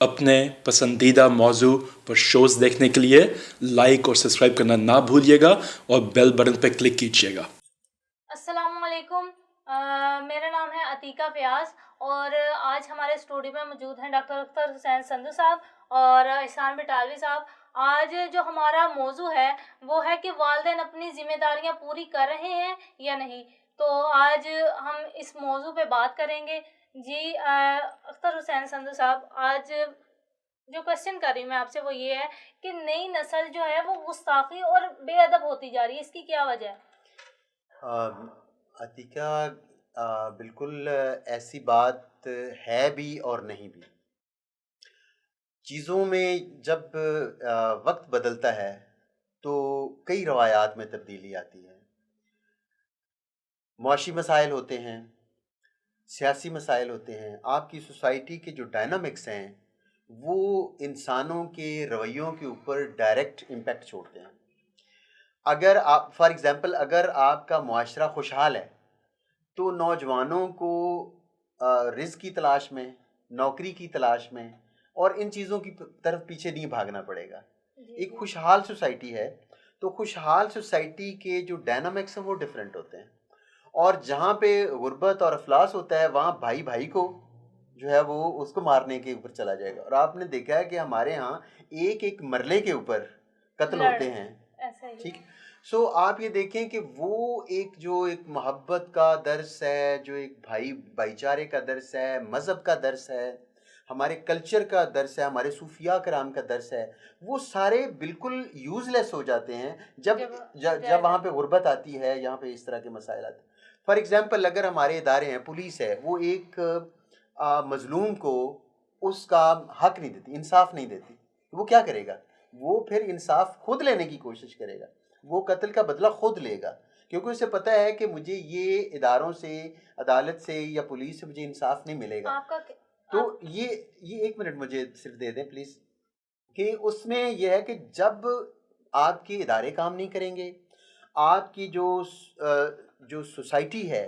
अपने पसंदीदा मौजू पर शोज़ देखने के लिए लाइक और सब्सक्राइब करना ना भूलिएगा और बेल बटन पर क्लिक कीजिएगा। अस्सलामुअलैकुम। मेरा नाम है अतीका व्यास और आज हमारे स्टूडियो में मौजूद हैं डॉक्टर अख्तर हुसैन संधू साहब और इहसान बटालवी साहब। आज जो हमारा मौजू है वो है कि वालिदैन अपनी ज़िम्मेदारियां पूरी कर रहे हैं या नहीं। तो आज हम इस मौजू पे बात करेंगे। जी अख्तर हुसैन संधू साहब, आज जो क्वेश्चन कर रही हूँ मैं आपसे वो ये है कि नई नस्ल जो है वो गुस्ताखी और बेअदब होती जा रही है, इसकी क्या वजह है? अतिका, बिल्कुल ऐसी बात है भी और नहीं भी। चीज़ों में जब वक्त बदलता है तो कई रवायात में तब्दीली आती है। मुआशी मसाइल होते हैं, सियासी मसाइल होते हैं, आपकी सोसाइटी के जो डायनामिक्स हैं वो इंसानों के रवैयों के ऊपर डायरेक्ट इम्पेक्ट छोड़ते हैं। अगर आप फॉर एग्ज़ाम्पल अगर आपका मुआशरा खुशहाल है तो नौजवानों को रिज़्क़ की तलाश में, नौकरी की तलाश में और इन चीज़ों की तरफ पीछे नहीं भागना पड़ेगा। एक खुशहाल सोसाइटी है तो खुशहाल सोसाइटी के जो डायनामिक्स हैं वो डिफरेंट होते हैं, और जहाँ पे गुर्बत और अफलास होता है वहाँ भाई भाई को जो है वो उसको मारने के ऊपर चला जाएगा। और आपने देखा है कि हमारे यहाँ एक एक मरले के ऊपर कत्ल होते हैं, ठीक। सो आप ये देखें कि वो एक मोहब्बत का दर्स है, जो एक भाईचारे का दर्स है, मज़हब का दर्स है, हमारे कल्चर का दर्स है, हमारे सूफिया कराम का दर्स है, वो सारे बिल्कुल यूज़लेस हो जाते हैं जब वहाँ पे गुर्बत आती है, यहाँ पे इस तरह के मसाइल आते हैं। फॉर एग्ज़ाम्पल अगर हमारे इदारे हैं, पुलिस है, वो एक मज़लूम को उसका हक नहीं देती, इंसाफ नहीं देती, तो वो क्या करेगा? वो फिर इंसाफ खुद लेने की कोशिश करेगा, वो कत्ल का बदला खुद लेगा, क्योंकि उसे पता है कि मुझे ये इदारों से, अदालत से या पुलिस से मुझे इंसाफ नहीं मिलेगा। तो ये एक मिनट मुझे सिर्फ दे दें प्लीज़, कि उसमें यह है कि जब आपके इदारे काम नहीं करेंगे, आपकी जो सोसाइटी है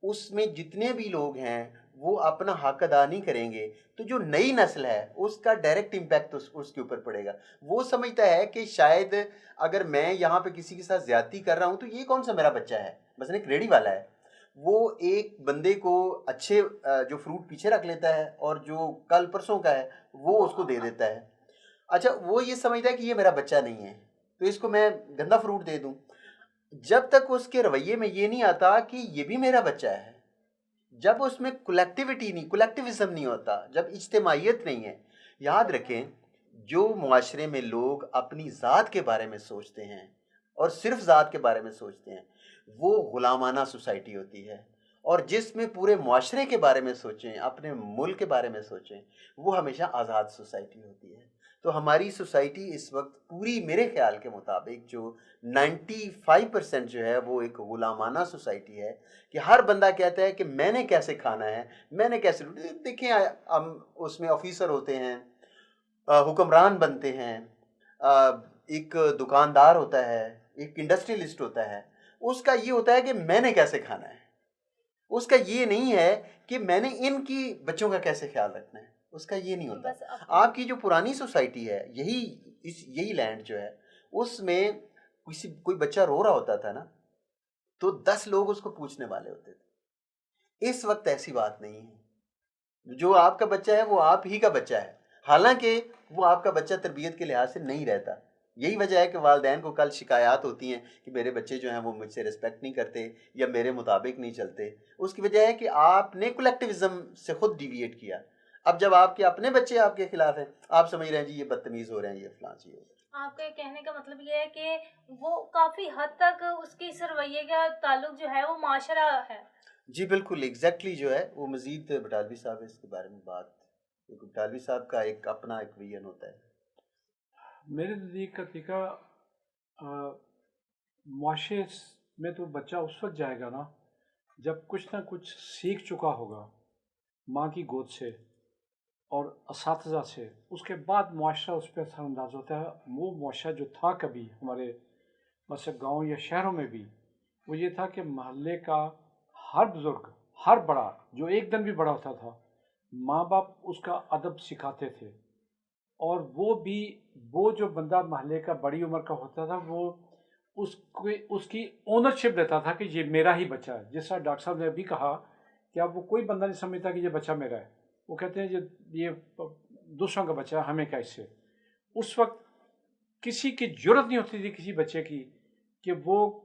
उसमें जितने भी लोग हैं वो अपना हक अदा नहीं करेंगे, तो जो नई नस्ल है उसका डायरेक्ट इम्पैक्ट उसके ऊपर पड़ेगा। वो समझता है कि शायद अगर मैं यहाँ पे किसी के साथ ज्यादती कर रहा हूँ तो ये कौन सा मेरा बच्चा है। मसलन एक रेडी वाला है, वो एक बंदे को अच्छे जो फ्रूट पीछे रख लेता है और जो कल परसों का है वो उसको दे देता है। अच्छा, वो ये समझता है कि ये मेरा बच्चा नहीं है तो इसको मैं गंदा फ्रूट दे दूँ। जब तक उसके रवैये में ये नहीं आता कि ये भी मेरा बच्चा है, जब उसमें कलेक्टिविज्म नहीं होता, जब इज्तिमाइयत नहीं है। याद रखें, जो मुआशरे में लोग अपनी ज़ात के बारे में सोचते हैं और सिर्फ ज़ात के बारे में सोचते हैं वो गुलामाना सोसाइटी होती है, और जिसमें पूरे मुआशरे के बारे में सोचें, अपने मुल्क के बारे में सोचें, वो हमेशा आज़ाद सोसाइटी होती है। तो हमारी सोसाइटी इस वक्त पूरी मेरे ख्याल के मुताबिक जो 95% जो है वो एक गुलामाना सोसाइटी है, कि हर बंदा कहता है कि मैंने कैसे खाना है, मैंने कैसे। देखें, हम उसमें ऑफिसर होते हैं, हुक्मरान बनते हैं, एक दुकानदार होता है, एक इंडस्ट्रियलिस्ट होता है, उसका ये होता है कि मैंने कैसे खाना है। उसका ये नहीं है कि मैंने इनकी बच्चों का कैसे ख्याल रखना है, उसका ये नहीं होता। आपकी जो पुरानी सोसाइटी है, यही लैंड जो है उसमें कोई बच्चा रो रहा होता था ना तो 10 लोग उसको पूछने वाले होते थे। इस वक्त ऐसी बात नहीं है, जो आपका बच्चा है वो आप ही का बच्चा है, हालांकि वो आपका बच्चा तरबियत के लिहाज से नहीं रहता। यही वजह है कि वालिदैन को कल शिकायत होती हैं कि मेरे बच्चे जो हैं वो मुझसे रिस्पेक्ट नहीं करते या मेरे मुताबिक नहीं चलते। उसकी वजह है कि आपने कलेक्टिविज्म से खुद डिविएट किया। अब जब आपके अपने बच्चे आपके खिलाफ हैं, आप समझ रहे हैं जी ये बदतमीज़ हो रहे हैं, ये फलां चीज़ हो रही है। आपके कहने का मतलब ये है कि वो काफ़ी हद तक उसकी इस रवैये का ताल्लुक जो है वो माशरा है। जी बिल्कुल, एग्जैक्टली जो है वो मज़ीद बटालवी साहब इसके बारे में बात, क्योंकि बटालवी साहब का एक अपना एक विजन होता है। मेरे नज़दीक का तरीका, मुआशरे में तो बच्चा उस वक्त जाएगा ना जब कुछ ना कुछ सीख चुका होगा माँ की गोद से और असातिज़ा से, उसके बाद मुआशरा उस पर असरअंदाज होता है। वो मुआशरा जो था कभी हमारे मतलब गांव या शहरों में भी, वो ये था कि महल्ले का हर बुज़ुर्ग, हर बड़ा जो एक दिन भी बड़ा होता था, माँ बाप उसका अदब सिखाते थे, اور وہ جو بندہ محلے کا بڑی عمر کا ہوتا تھا وہ اس کی اونرشپ لیتا تھا کہ یہ میرا ہی بچہ ہے. جس طرح ڈاکٹر صاحب نے ابھی کہا کہ اب وہ کوئی بندہ نہیں سمجھتا کہ یہ بچہ میرا ہے. وہ کہتے ہیں یہ دوسروں کا بچہ ہے, ہمیں کیا اس سے. اس وقت کسی کی جرت نہیں ہوتی تھی کسی بچے کی کہ وہ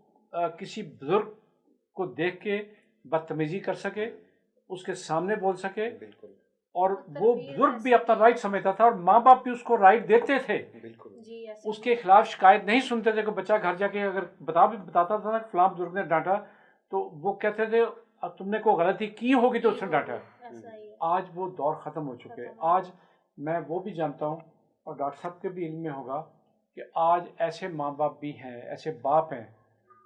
کسی بزرگ کو دیکھ کے بدتمیزی کر سکے, اس کے سامنے بول سکے. بالکل. اور وہ بزرگ بھی اپنا رائٹ سمجھتا تھا اور ماں باپ بھی اس کو رائٹ دیتے تھے. بالکل. اس کے خلاف شکایت نہیں سنتے تھے کہ بچہ گھر جا کے اگر بتاتا تھا نا کہ فلاں بزرگ نے ڈانٹا تو وہ کہتے تھے اب تم نے کوئی غلطی کی ہوگی تو اس نے ڈانٹا. آج وہ دور ختم ہو چکے. آج میں وہ بھی جانتا ہوں اور ڈاکٹر صاحب کے بھی علم میں ہوگا کہ آج ایسے ماں باپ بھی ہیں, ایسے باپ ہیں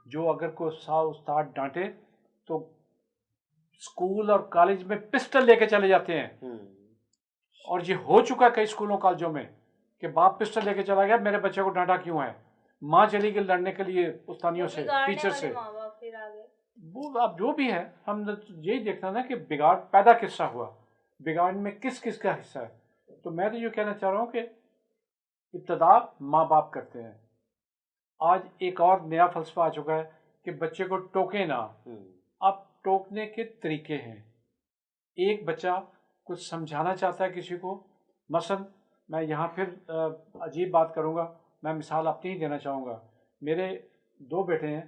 جو اگر کوئی استاد ڈانٹے تو اسکول اور کالج میں پسٹل لے کے چلے جاتے ہیں. اور یہ ہو چکا کئی اسکولوں کالجوں میں کہ باپ پسٹل لے کے چلا گیا, میرے بچے کو ڈانٹا کیوں ہے, ماں چلی گئی لڑنے کے لیے استانیوں سے, ٹیچر سے. وہ اب جو بھی ہے ہم یہی دیکھنا نا کہ بگاڑ پیدا کس سے ہوا, بگاڑ میں کس کس کا حصہ ہے. تو میں تو یہ کہنا چاہ رہا ہوں کہ ابتدا ماں باپ کرتے ہیں. آج ایک اور نیا فلسفہ آ چکا ہے کہ بچے کو ٹوکے نہ. اب ٹوکنے کے طریقے ہیں. ایک بچہ کچھ سمجھانا چاہتا ہے کسی کو, مثلا میں یہاں پھر عجیب بات کروں گا, میں مثال اپنی ہی دینا چاہوں گا. میرے 2 بیٹے ہیں,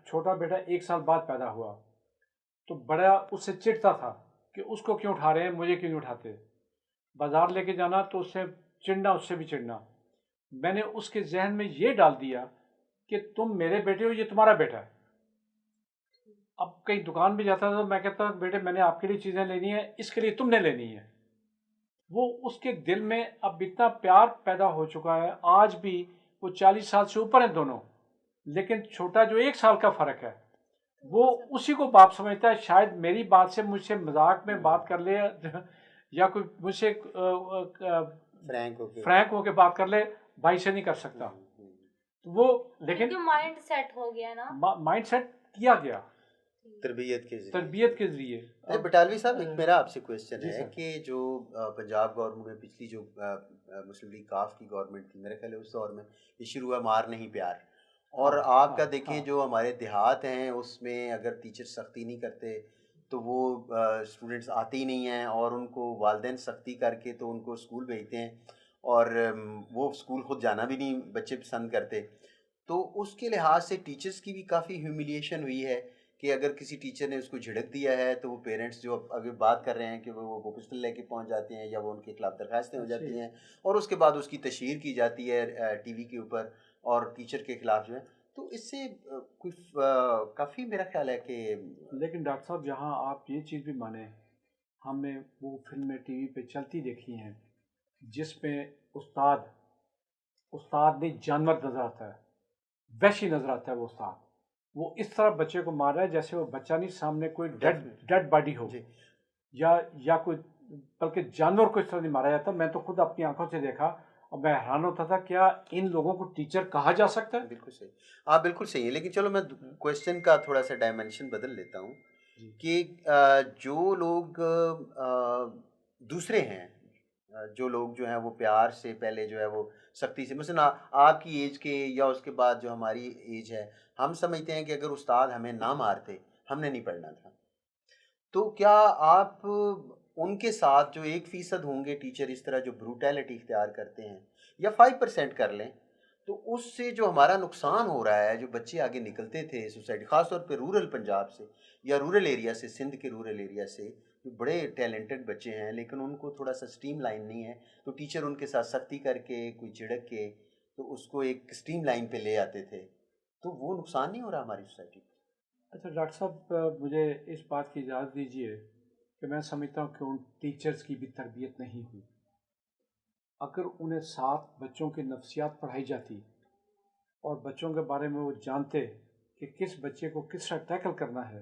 چھوٹا بیٹا 1 سال بعد پیدا ہوا تو بڑا اس سے چڑھتا تھا کہ اس کو کیوں اٹھا رہے ہیں, مجھے کیوں نہیں اٹھاتے. بازار لے کے جانا تو اس سے چڑھنا, اس سے بھی چڑھنا. میں نے اس کے ذہن میں یہ ڈال دیا کہ تم میرے بیٹے ہو, یہ تمہارا بیٹا ہے. اب کہیں دکان بھی جاتا تھا تو میں کہتا بیٹے میں نے آپ کے لیے چیزیں لینی ہیں, اس کے لیے تم نے لینی ہے. وہ اس کے دل میں اب اتنا پیار پیدا ہو چکا ہے. آج بھی وہ 40 سال سے اوپر ہیں دونوں, لیکن چھوٹا جو 1 سال کا فرق ہے وہ اسی کو باپ سمجھتا ہے. شاید میری بات سے مجھ سے مذاق میں بات کر لے یا کوئی مجھ سے فرینک ہو کے بات کر لے, بھائی سے نہیں کر سکتا. وہ لیکن مائنڈ سیٹ ہو گیا نا, مائنڈ سیٹ کیا گیا تربیت کے ذریعے. بٹالوی صاحب ایک میرا آپ سے کویسچن ہے کہ جو پنجاب گورنمنٹ میں پچھلی جو مسلم لیگ کاف کی گورنمنٹ تھی, میرے خیال ہے اس دور میں یہ شروع ہوا مار نہیں پیار, اور آپ کا دیکھیں جو ہمارے دیہات ہیں اس میں اگر ٹیچر سختی نہیں کرتے تو وہ اسٹوڈنٹس آتے ہی نہیں ہیں, اور ان کو والدین سختی کر کے تو ان کو اسکول بھیجتے ہیں, اور وہ اسکول خود جانا بھی نہیں بچے پسند کرتے. تو اس کے لحاظ سے ٹیچرس کی بھی کافی ہیوملیشن ہوئی ہے کہ اگر کسی ٹیچر نے اس کو جھڑک دیا ہے تو وہ پیرنٹس جو اگر بات کر رہے ہیں کہ وہ پسٹل لے کے پہنچ جاتے ہیں یا وہ ان کے خلاف درخواستیں ہو جاتی ہیں, اور اس کے بعد اس کی تشہیر کی جاتی ہے ٹی وی کے اوپر اور ٹیچر کے خلاف جو ہے. تو اس سے کافی میرا خیال ہے کہ لیکن ڈاکٹر صاحب جہاں آپ یہ چیز بھی مانیں, ہم نے وہ فلمیں ٹی وی پہ چلتی دیکھی ہیں جس میں استاد نے جانور نظر آتا ہے, وحشی نظر آتا ہے. وہ استاد وہ اس طرح بچے کو مار رہا ہے جیسے وہ بچہ نہیں, سامنے کوئی ڈیڈ باڈی ہو یا کوئی, بلکہ جانور کو اس طرح نہیں مارا جاتا. میں تو خود اپنی آنکھوں سے دیکھا اور میں حیران ہوتا تھا کیا ان لوگوں کو ٹیچر کہا جا سکتا ہے. بالکل صحیح, آپ بالکل صحیح ہے. لیکن چلو میں کویسچن کا تھوڑا سا ڈائمینشن بدل لیتا ہوں کہ جو لوگ دوسرے ہیں, جو لوگ جو ہیں وہ پیار سے پہلے جو ہے وہ سختی سے, مثلا آپ کی ایج کے یا اس کے بعد جو ہماری ایج ہے, ہم سمجھتے ہیں کہ اگر استاد ہمیں نہ مارتے ہم نے نہیں پڑھنا تھا. تو کیا آپ ان کے ساتھ جو 1% ہوں گے ٹیچر اس طرح جو بروٹیلٹی اختیار کرتے ہیں, یا 5% کر لیں, تو اس سے جو ہمارا نقصان ہو رہا ہے, جو بچے آگے نکلتے تھے سوسائٹی, خاص طور پہ رورل پنجاب سے یا رورل ایریا سے, سندھ کے رورل ایریا سے, جو بڑے ٹیلنٹڈ بچے ہیں لیکن ان کو تھوڑا سا سٹریم لائن نہیں ہے, تو ٹیچر ان کے ساتھ سختی کر کے کوئی جھڑک کے تو اس کو ایک سٹریم لائن پہ لے آتے تھے, تو وہ نقصان نہیں ہو رہا ہماری سوسائٹی کو؟ اچھا ڈاکٹر صاحب مجھے اس بات کی اجازت دیجیے کہ میں سمجھتا ہوں کہ ان ٹیچرز کی بھی تربیت نہیں ہوئی. اگر انہیں 7 بچوں کی نفسیات پڑھائی جاتی اور بچوں کے بارے میں وہ جانتے کہ کس بچے کو کس طرح ٹیکل کرنا ہے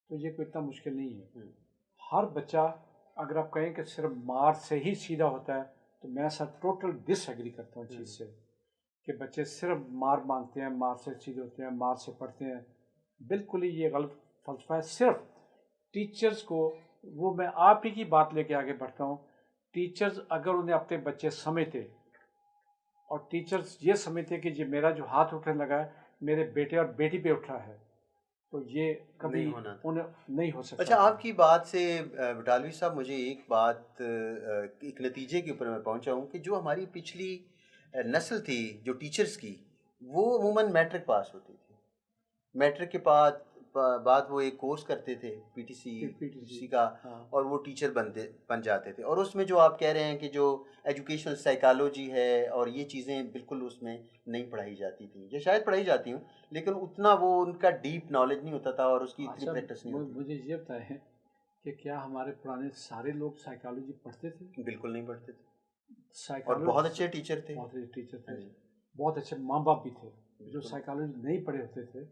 تو یہ کوئی اتنا مشکل نہیں ہے. ہر بچہ اگر آپ کہیں کہ صرف مار سے ہی سیدھا ہوتا ہے تو میں ایسا ٹوٹل ڈس ایگری کرتا ہوں چیز سے کہ بچے صرف مار مانگتے ہیں, مار سے سیدھے ہوتے ہیں, مار سے پڑھتے ہیں. بالکل ہی یہ غلط فلسفہ ہے. صرف ٹیچرز کو, وہ میں آپ ہی کی بات لے کے آگے بڑھتا ہوں, टीचर्स अगर उन्हें अपने बच्चे समझते और टीचर्स ये समझते कि ये मेरा जो हाथ उठने लगा है मेरे बेटे और बेटी पे उठ रहा है, तो ये कभी नहीं होना था। उन्हें नहीं हो सकता। अच्छा, आपकी बात से बटालवी साहब मुझे एक बात एक नतीजे के ऊपर मैं पहुंचा हूं कि जो हमारी पिछली नस्ल थी जो टीचर्स की, वो अमूमन मैट्रिक पास होती थी। मैट्रिक के बाद वो एक कोर्स करते थे पीटीसी का, हाँ। और वो टीचर बन जाते थे। और उसमें जो आप कह रहे हैं कि जो एजुकेशनल साइकोलॉजी है और ये चीज़ें बिल्कुल उसमें नहीं पढ़ाई जाती थी, या शायद पढ़ाई जाती हूँ लेकिन उतना वो उनका डीप नॉलेज नहीं होता था और उसकी इतनी प्रैक्टिस नहीं होती। मुझे ये बताएं कि क्या हमारे पुराने सारे लोग साइकोलॉजी पढ़ते थे? बिल्कुल नहीं पढ़ते थे, और साइकोलॉजी बहुत अच्छे टीचर थे। बहुत अच्छे टीचर थे, हाँ जी। बहुत अच्छे माँ बाप भी थे जो बिल्कुल। साइकोलॉजी नहीं पढ़े होते थे।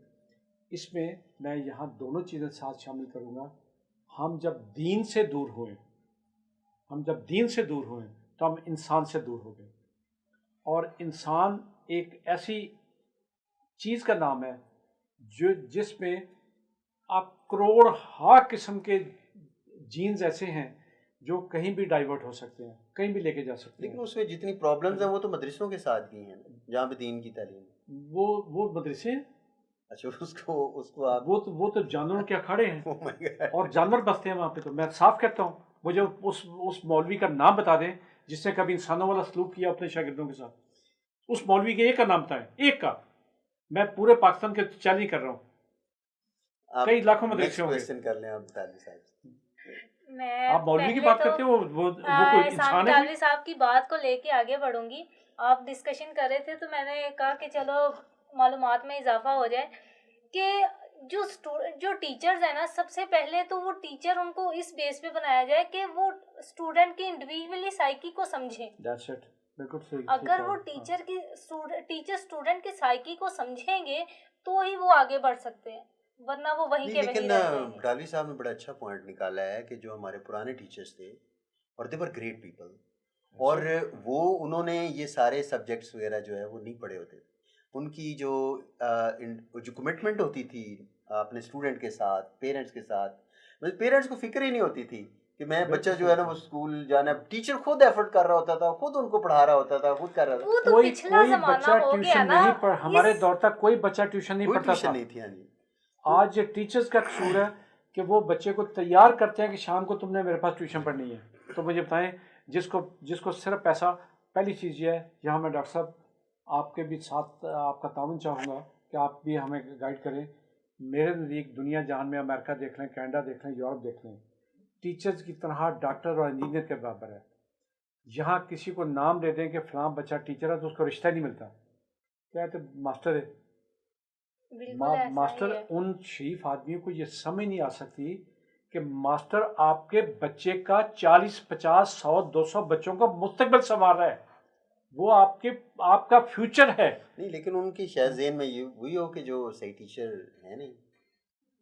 इसमें मैं यहाँ दोनों चीज़ें साथ शामिल करूँगा। हम जब दीन से दूर हुए तो हम इंसान से दूर हो गए। और इंसान एक ऐसी चीज़ का नाम है जिसमें आप करोड़ हा किस्म के जीन्स ऐसे हैं जो कहीं भी डाइवर्ट हो सकते हैं, कहीं भी लेके जा सकते लेकिन हैं। उसमें जितनी प्रॉब्लम्स हैं वो तो मदरसों के साथ भी हैं जहाँ पे दीन की तालीम। वो मदरसे, अच्छा, उसको आप वो तो जानवरों के अखाड़े हैं Oh my God. और जानवर बसते हैं वहाँ पे। तो मैं साफ कहता हूँ, मुझे उस मौलवी का नाम बता दें जिसने कभी इंसानों वाला सलूक किया अपने शागिर्दों के साथ। उस मौलवी के एक का नाम बताएं, एक का। मैं पूरे पाकिस्तान के चैलेंज कर रहा हूँ, कई लाखों मदरसे होंगे। क्वेश्चन कर लें आप बटालवी साहब। मैं आप मौलवी की पहले बात तो करते हो, वो कोई इहसान इंसान है? बटालवी साहब की बात को लेके आगे बढ़ूंगी। आप डिस्कशन कर रहे थे तो मैंने कहा कि चलो मालूमात में इजाफा हो जाए कि जो टीचर्स है ना, सबसे पहले तो वो टीचर उनको इस बेस पे बनाया जाए कि वो स्टूडेंट की इंडिविजुअली साइकी को समझें। That's it. बिल्कुल सही। अगर वो टीचर स्टूडेंट की साइकी को समझेंगे तो ही वो आगे बढ़ सकते हैं, वरना वो वहीं नहीं, के वहीं लेकिन रह जाएंगे। बटालवी साहब ने बड़ा अच्छा पॉइंट निकाला है कि जो हमारे पुराने टीचर्स थे और दे वर ग्रेट पीपल, और वो उन्होंने ये सारे सब्जेक्ट्स वगैरह जो है वो नहीं पढ़े होते थे। उनकी जो कमिटमेंट होती थी अपने स्टूडेंट के साथ, पेरेंट्स के साथ, मतलब पेरेंट्स को फिक्र ही नहीं होती थी कि मैं बच्चा जो है ना वो स्कूल जाना, टीचर खुद एफर्ट कर रहा होता था, खुद उनको पढ़ा रहा होता था, खुद कर रहा था। वो तो पिछला जमाना बच्चा हो गया ट्यूशन ना। नहीं पढ़, हमारे दौर तक कोई बच्चा ट्यूशन नहीं कोई पढ़ता ट्यूशन था। नहीं थी। हाँ जी। आज टीचर्स का कसूर है कि वो बच्चे को तैयार करते हैं कि शाम को तुमने मेरे पास ट्यूशन पढ़नी है। तो मुझे बताएं, जिसको सिर्फ पैसा, पहली चीज़ ये है, यहाँ मैं डॉक्टर साहब आपके भी साथ आपका ताउन चाहूँगा कि आप भी हमें गाइड करें। मेरे नज़दीक दुनिया जहान में अमेरिका देख लें, कनाडा देख लें, यूरोप देख लें, टीचर्स की तरह डॉक्टर और इंजीनियर के बराबर है। यहाँ किसी को नाम दे दें कि फलां बच्चा टीचर है तो उसको रिश्ता नहीं मिलता, क्या है तो मास्टर है। मास्टर उन शरीफ आदमियों को ये समझ नहीं आ सकती कि मास्टर आपके बच्चे का 40, 50, 100, 200 बच्चों का मुस्तकबिल संवार रहा है, वो आपका फ्यूचर है। नहीं, लेकिन उनकी शायद ज़हन में ये वही हो कि जो सही टीचर है नहीं,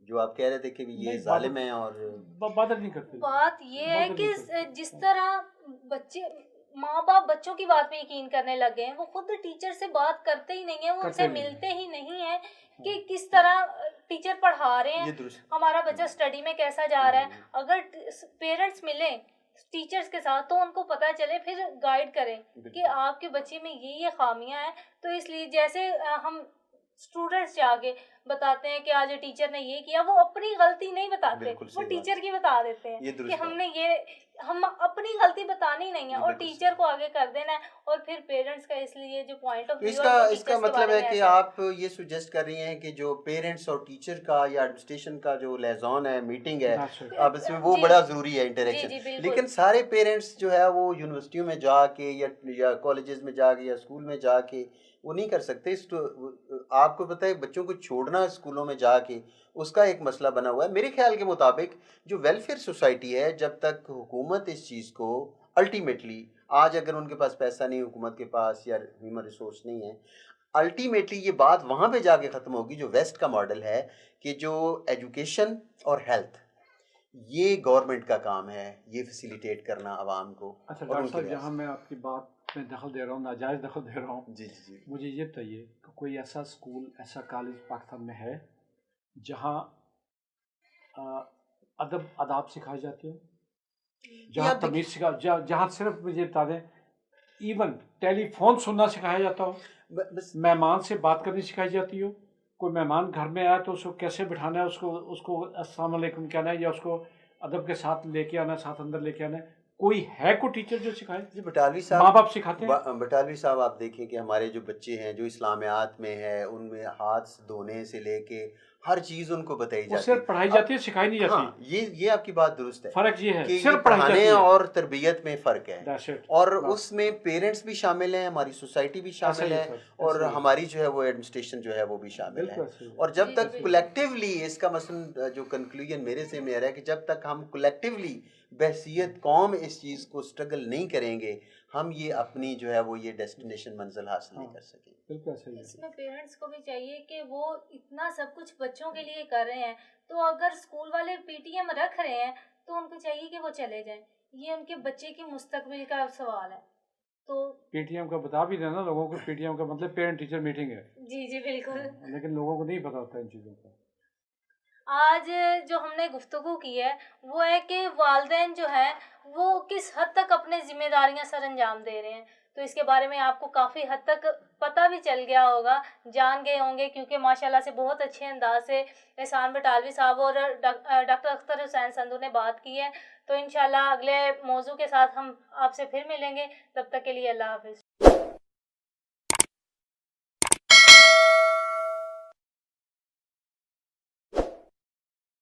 जो आप कह रहे थे कि ये जालिम है और बात नहीं करते। बात ये है कि जिस तरह माँ बाप बच्चों की बात पे यकीन करने लगे हैं, वो खुद टीचर से बात करते ही नहीं है, वो उनसे मिलते ही नहीं है कि किस तरह टीचर पढ़ा रहे हैं, हमारा बच्चा स्टडी में कैसा जा रहा है। अगर पेरेंट्स मिले टीचर्स के साथ तो उनको पता चले, फिर गाइड करें कि आपके बच्चे में ये खामियां हैं। तो इसलिए जैसे हम स्टूडेंट्स जाके बताते हैं कि आज टीचर ने ये किया, वो अपनी गलती नहीं बताते, वो टीचर की बता देते हैं कि हम अपनी गलती बतानी नहीं है और टीचर को आगे कर देना है। और फिर पेरेंट्स का इसलिए जो पॉइंट ऑफ व्यू है, इसका मतलब है कि आप ये सुजेस्ट कर रही हैं कि जो पेरेंट्स और टीचर का या एडमिनिस्ट्रेशन का जो लेज़ॉन है, मीटिंग है, अब इसमें वो बड़ा ज़रूरी है इंटरेक्शन। लेकिन सारे पेरेंट्स जो है वो यूनिवर्सिटियों में जाके या कॉलेजेस में जाके या स्कूल में जाके वो नहीं कर सकते। आपको पता है बच्चों को छोड़ना स्कूलों में जाके उसका एक मसला बना हुआ है। मेरे ख्याल के मुताबिक जो वेलफेयर सोसाइटी है, जब तक हुकूमत इस चीज़ को अल्टीमेटली, आज अगर उनके पास पैसा नहीं, हुकूमत के पास या ह्यूमन रिसोर्स नहीं है, अल्टीमेटली ये बात वहाँ पे जाके ख़त्म होगी जो वेस्ट का मॉडल है कि जो एजुकेशन और हेल्थ ये गवर्नमेंट का काम है, ये फैसिलिटेट करना आवाम को। अच्छा डॉक्टर साहब, यहाँ मैं आपकी बात में दखल दे रहा हूँ, नाजायज़ दखल दे रहा हूँ। जी जी जी। मुझे ये बताइए कि कोई ऐसा स्कूल, ऐसा कॉलेज पाकिस्तान में है जहाँ अदब आदाब सिखाई जाती हो? जहाँ आप तमीज़ सिखा जहाँ सिर्फ मुझे बता दें, इवन टेलीफोन सुनना सिखाया जाता हो, बस मेहमान से बात करनी सिखाई जाती हो, कोई मेहमान घर में आया तो उसको कैसे बिठाना है, उसको अस्सलाम वालेकुम कहना है या उसको अदब के साथ लेके आना है, साथ अंदर लेके आना है, कोई है कोई टीचर जो सिखाए? जी बटालवी माँ साहब, बाप सिखाते हैं? बटालवी साहब आप देखें कि हमारे जो बच्चे हैं जो इस्लामियात में है, उनमें हाथ धोने से लेके हर चीज़ उनको बताई वो जाती सिर्फ है। पढ़ाई अब जाती है, सिखाई नहीं जाती। हाँ, ये आपकी बात दुरुस्त है फर्क ये है, कि ये सिर्फ पढ़ाई जाती पढ़ाने है। और तरबियत में फ़र्क है, That's it. और बस। उसमें पेरेंट्स भी शामिल हैं, हमारी सोसाइटी भी ऐसा ही शामिल है है, सर, और ऐसा ही है। हमारी जो है वो एडमिनिस्ट्रेशन जो है वो भी शामिल है। बिल्कुल ऐसा ही है। और जब जी, तक जी, कलेक्टिवली, इसका मसलन जो कंक्लूजन मेरे से मेरा है कि जब तक हम कलेक्टिवली बहसियत कौम इस चीज़ को स्ट्रगल नहीं करेंगे, हम ये अपनी जो है वो ये डेस्टिनेशन मंजिल हासिल नहीं हाँ। कर सकेंगे। बिल्कुल ऐसा ही है। इसमें पेरेंट्स को भी चाहिए कि वो इतना सब कुछ बच्चों के लिए कर रहे हैं, तो अगर स्कूल वाले पीटीएम रख रहे हैं तो उनको चाहिए कि वो चले जाएं। ये उनके बच्चे की मुस्तकबिल का सवाल है। तो पीटीएम का बता भी देना लोगों को, पीटीएम का मतलब पेरेंट टीचर मीटिंग है, जी जी बिल्कुल। लेकिन लोगों को नहीं पता होता इन चीज़ों का। आज जो हमने गुफ्तगू की है वो है कि वालिदैन जो है वो किस हद तक अपने जिम्मेदारियां सर अंजाम दे रहे हैं, तो इसके बारे में आपको काफ़ी हद तक पता भी चल गया होगा, जान गए होंगे, क्योंकि माशाल्लाह से बहुत अच्छे अंदाज से एहसान बटालवी साहब और डॉक्टर अख्तर हुसैन संधू ने बात की है। तो इंशाल्लाह अगले मौजू के साथ हम आपसे फिर मिलेंगे, तब तक के लिए अल्लाह हाफिज़।